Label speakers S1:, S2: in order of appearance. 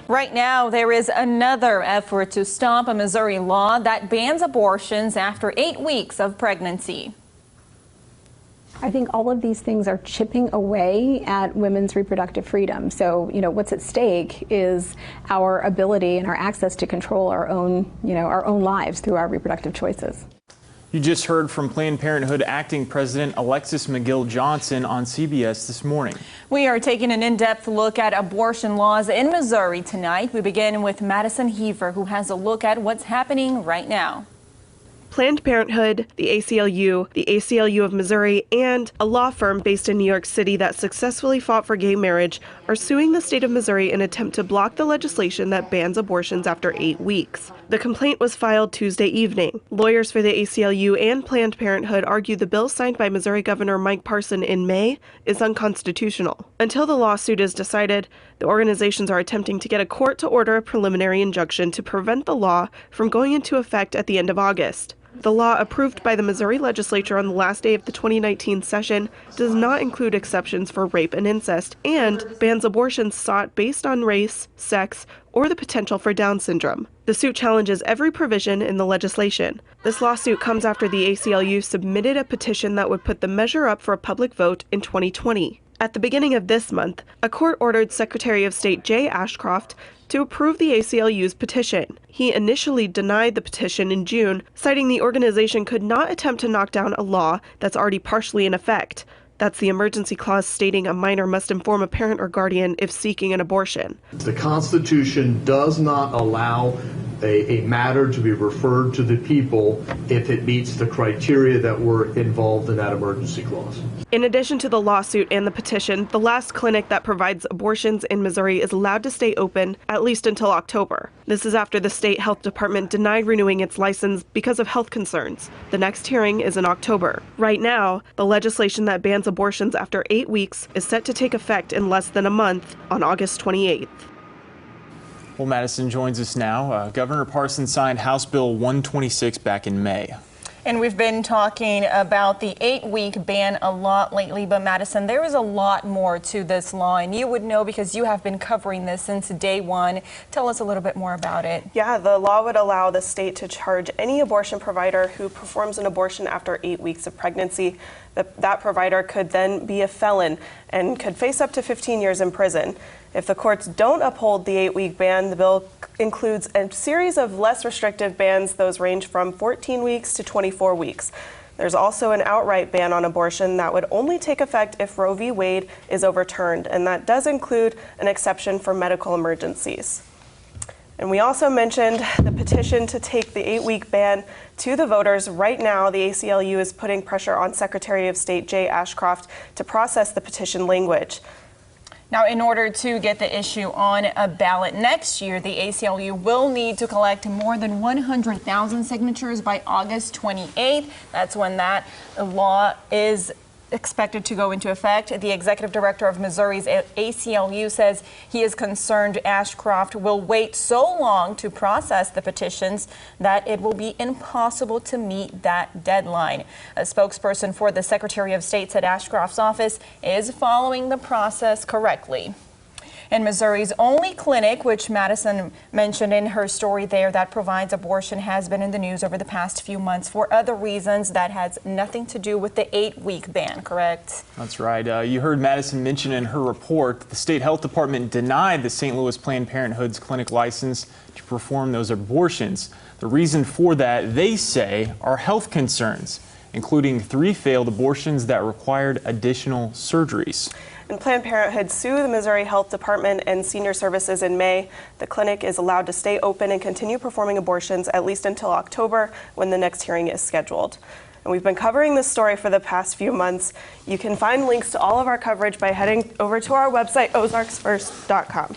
S1: Right now, there is another effort to stop a Missouri law that bans abortions after 8 weeks of pregnancy.
S2: I think all of these things are chipping away at women's reproductive freedom. So, what's at stake is our ability and our access to control our own lives through our reproductive choices.
S3: You just heard from Planned Parenthood Acting President Alexis McGill Johnson on CBS this morning.
S1: We are taking an in-depth look at abortion laws in Missouri tonight. We begin with Madison Heaver, who has a look at what's happening right now.
S4: Planned Parenthood, the ACLU of Missouri, and a law firm based in New York City that successfully fought for gay marriage are suing the state of Missouri in an attempt to block the legislation that bans abortions after 8 weeks. The complaint was filed Tuesday evening. Lawyers for the ACLU and Planned Parenthood argue the bill signed by Missouri Governor Mike Parson in May is unconstitutional. Until the lawsuit is decided, the organizations are attempting to get a court to order a preliminary injunction to prevent the law from going into effect at the end of August. The law approved by the Missouri legislature on the last day of the 2019 session does not include exceptions for rape and incest and bans abortions sought based on race, sex, or the potential for Down syndrome. The suit challenges every provision in the legislation. This lawsuit comes after the ACLU submitted a petition that would put the measure up for a public vote in 2020. At the beginning of this month, a court ordered Secretary of State Jay Ashcroft to approve the ACLU's petition. He initially denied the petition in June, citing the organization could not attempt to knock down a law that's already partially in effect. That's the emergency clause stating a minor must inform a parent or guardian if seeking an abortion.
S5: The Constitution does not allow a matter to be referred to the people if it meets the criteria that were involved in that emergency clause.
S4: In addition to the lawsuit and the petition, the last clinic that provides abortions in Missouri is allowed to stay open at least until October. This is after the state health department denied renewing its license because of health concerns. The next hearing is in October. Right now, the legislation that bans abortions after 8 weeks is set to take effect in less than a month on August 28th.
S3: Well, Madison joins us now. Governor Parson signed House Bill 126 back in May.
S1: And we've been talking about the 8-week ban a lot lately, but Madison, there is a lot more to this law, and you would know because you have been covering this since day one. Tell us a little bit more about it.
S4: Yeah, the law would allow the state to charge any abortion provider who performs an abortion after 8 weeks of pregnancy. That provider could then be a felon and could face up to 15 years in prison. If the courts don't uphold the 8-week ban, the bill includes a series of less restrictive bans. Those range from 14 weeks to 24 weeks. There's also an outright ban on abortion that would only take effect if Roe v. Wade is overturned, and that does include an exception for medical emergencies. And we also mentioned the petition to take the 8-week ban to the voters. Right now, the ACLU is putting pressure on Secretary of State Jay Ashcroft to process the petition language.
S1: Now, in order to get the issue on a ballot next year, the ACLU will need to collect more than 100,000 signatures by August 28th. That's when that law is expected to go into effect. The executive director of Missouri's ACLU says he is concerned Ashcroft will wait so long to process the petitions that it will be impossible to meet that deadline. A spokesperson for the Secretary of State said Ashcroft's office is following the process correctly. And Missouri's only clinic, which Madison mentioned in her story there, that provides abortion has been in the news over the past few months for other reasons that has nothing to do with the 8-week ban, correct?
S3: That's right. You heard Madison mention in her report that the state health department denied the St. Louis Planned Parenthood's clinic license to perform those abortions. The reason for that, they say, are health concerns, including 3 failed abortions that required additional surgeries.
S4: And Planned Parenthood sued the Missouri Health Department and Senior Services in May. The clinic is allowed to stay open and continue performing abortions at least until October, when the next hearing is scheduled. And we've been covering this story for the past few months. You can find links to all of our coverage by heading over to our website, ozarksfirst.com.